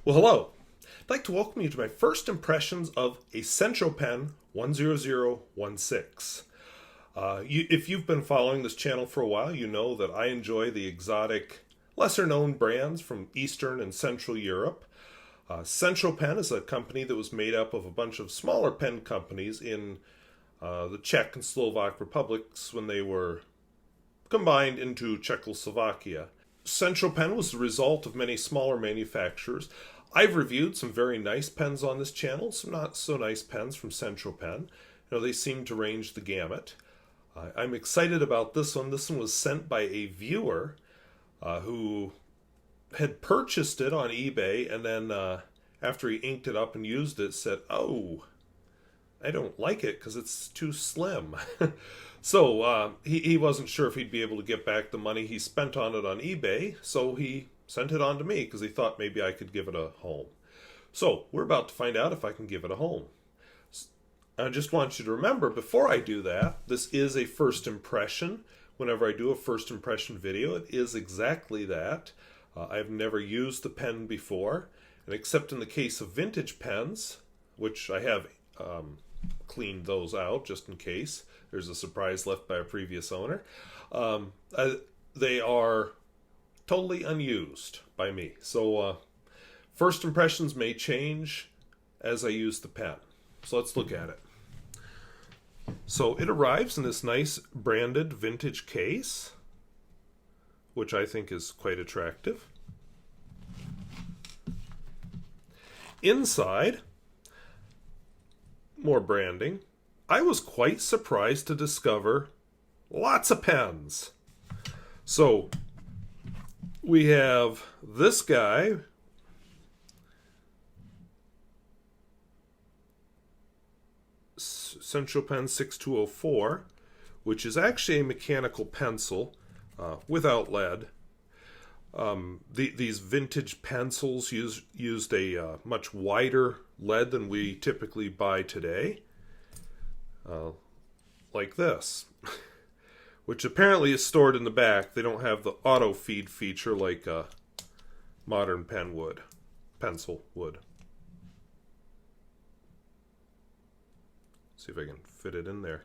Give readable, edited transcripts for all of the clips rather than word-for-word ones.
Well, hello. I'd like to welcome you to my first impressions of a Centropen 10016. If you've been following this channel for a while, you know that I enjoy the exotic, lesser known brands from Eastern and Central Europe. Centropen is a company that was made up of a bunch of smaller pen companies in the Czech and Slovak republics when they were combined into Czechoslovakia. Centropen was the result of many smaller manufacturers. I've reviewed some very nice pens on this channel, some not so nice pens from Centropen. They seem to range the gamut. I'm excited about this one. This one was sent by a viewer who had purchased it on eBay, and then after he inked it up and used it, said, "Oh, I don't like it because it's too slim." So he wasn't sure if he'd be able to get back the money he spent on it on eBay, so he sent it on to me because he thought maybe I could give it a home. So we're about to find out if I can give it a home. I just want you to remember, before I do that, this is a first impression. Whenever I do a first impression video, it is exactly that. I've never used the pen before, and except in the case of vintage pens, which I have cleaned those out just in case there's a surprise left by a previous owner, they are totally unused by me. So first impressions may change as I use the pen. So let's look at it. So it arrives in this nice branded vintage case, which I think is quite attractive. Inside, more branding. I was quite surprised to discover lots of pens. So we have this guy, Centropen 6204, which is actually a mechanical pencil without lead. These vintage pencils used a much wider lead than we typically buy today, like this, which apparently is stored in the back. They don't have the auto feed feature like a modern pencil would. See if I can fit it in there.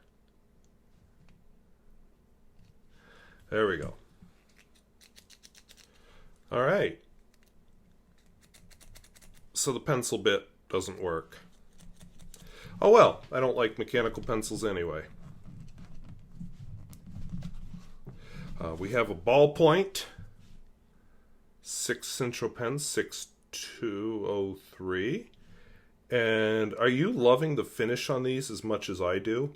There we go. All right. So the pencil bit doesn't work. Oh well, I don't like mechanical pencils anyway. We have a ballpoint, 6 Centropen 6203. And are you loving the finish on these as much as I do?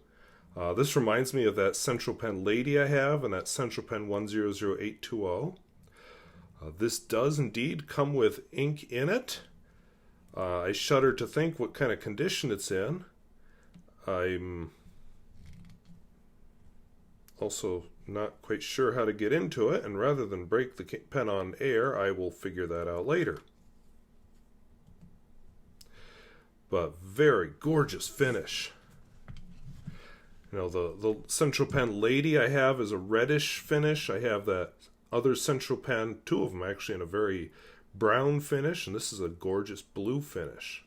This reminds me of that Centropen Lady I have and that Centropen 100820. This does indeed come with ink in it. I shudder to think what kind of condition it's in. I'm also not quite sure how to get into it, and rather than break the pen on air, I will figure that out later. But very gorgeous finish. The Centropen Lady I have is a reddish finish. I have that other Centropen, 2 of them actually, in a very brown finish, and this is a gorgeous blue finish.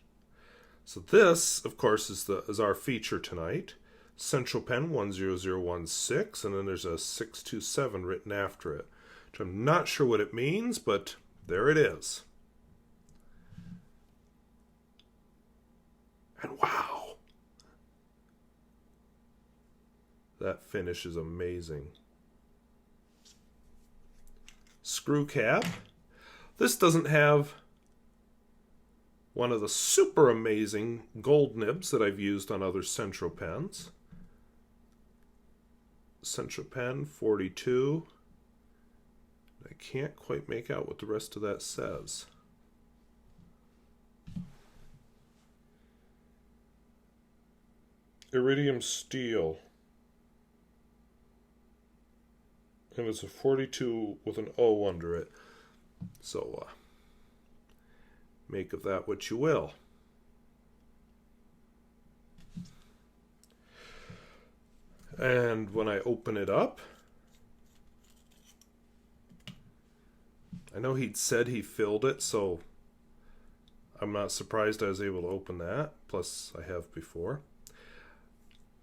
So this, of course, is our feature tonight. Centropen 10016, and then there's a 627 written after it, which I'm not sure what it means, but there it is. And wow, that finish is amazing. Screw cap. This doesn't have one of the super amazing gold nibs that I've used on other Centropens. Centropen 42. I can't quite make out what the rest of that says. Iridium steel. And it's a 42 with an O under it. So, make of that what you will. And when I open it up, I know he'd said he filled it, so I'm not surprised I was able to open that. Plus, I have before.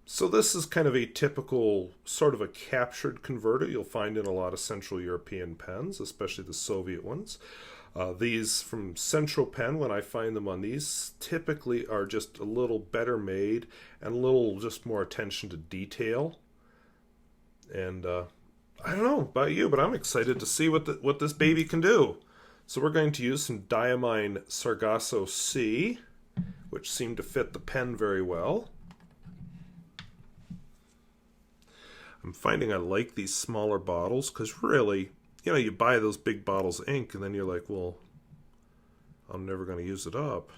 So this is kind of a typical sort of a captured converter you'll find in a lot of Central European pens, especially the Soviet ones. These from Centropen, when I find them on these, typically are just a little better made and a little just more attention to detail. And I don't know about you, but I'm excited to see what this baby can do. So we're going to use some Diamine Sargasso C, which seem to fit the pen very well. I'm finding I like these smaller bottles because really, you know, you buy those big bottles of ink and then you're like, well, I'm never going to use it up.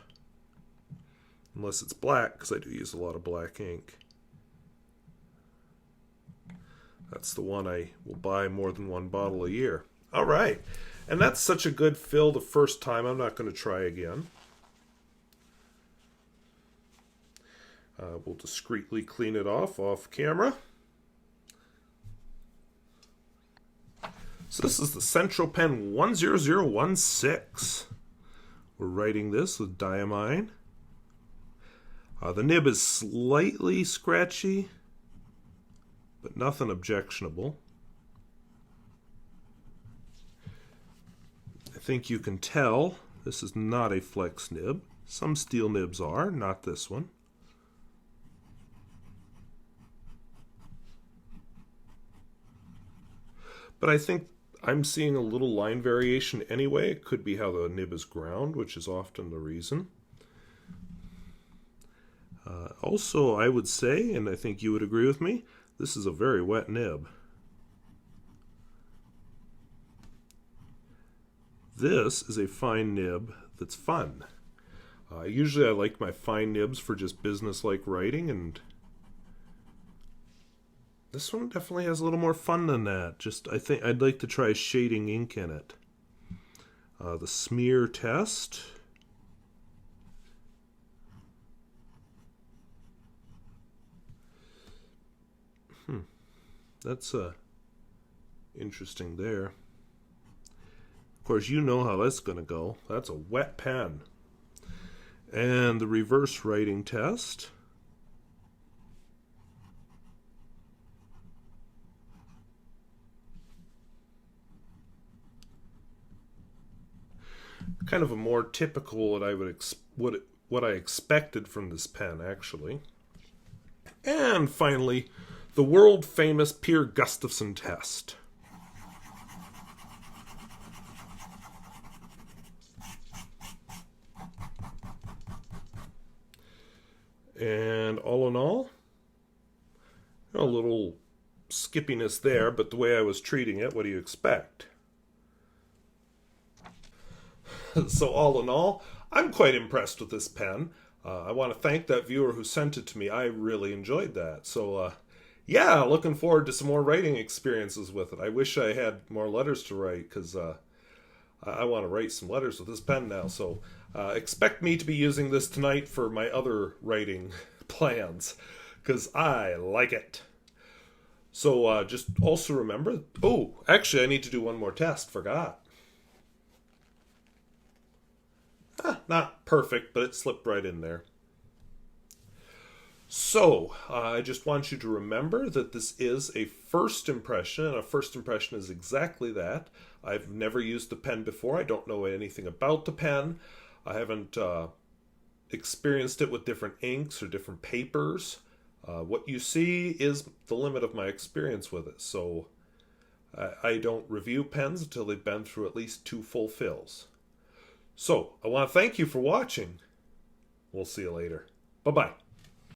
Unless it's black, because I do use a lot of black ink. That's the one I will buy more than one bottle a year. All right. And that's such a good fill the first time. I'm not going to try again. We'll discreetly clean it off camera. So this is the Centropen 10016. We're writing this with Diamine. The nib is slightly scratchy, but nothing objectionable. I think you can tell this is not a flex nib. Some steel nibs are, not this one. But I think I'm seeing a little line variation anyway. It could be how the nib is ground, which is often the reason. Also, I would say, and I think you would agree with me, this is a very wet nib. This is a fine nib that's fun. Usually I like my fine nibs for just business-like writing, and this one definitely has a little more fun than that. I think I'd like to try shading ink in it. The smear test. That's interesting there. Of course, you know how that's going to go. That's a wet pen. And the reverse writing test. Kind of a more typical what I expected from this pen, actually. And finally, the world-famous Peer Gustafson test. And all in all, a little skippiness there, but the way I was treating it, what do you expect? So all in all, I'm quite impressed with this pen. I want to thank that viewer who sent it to me. I really enjoyed that. So yeah, looking forward to some more writing experiences with it. I wish I had more letters to write because I want to write some letters with this pen now. So expect me to be using this tonight for my other writing plans because I like it. So just also remember, oh, actually I need to do one more test, forgot. Not perfect, but it slipped right in there. So, I just want you to remember that this is a first impression, and a first impression is exactly that. I've never used the pen before. I don't know anything about the pen. I haven't experienced it with different inks or different papers. What you see is the limit of my experience with it. So, I don't review pens until they've been through at least 2 full fills. So, I want to thank you for watching. We'll see you later. Bye-bye.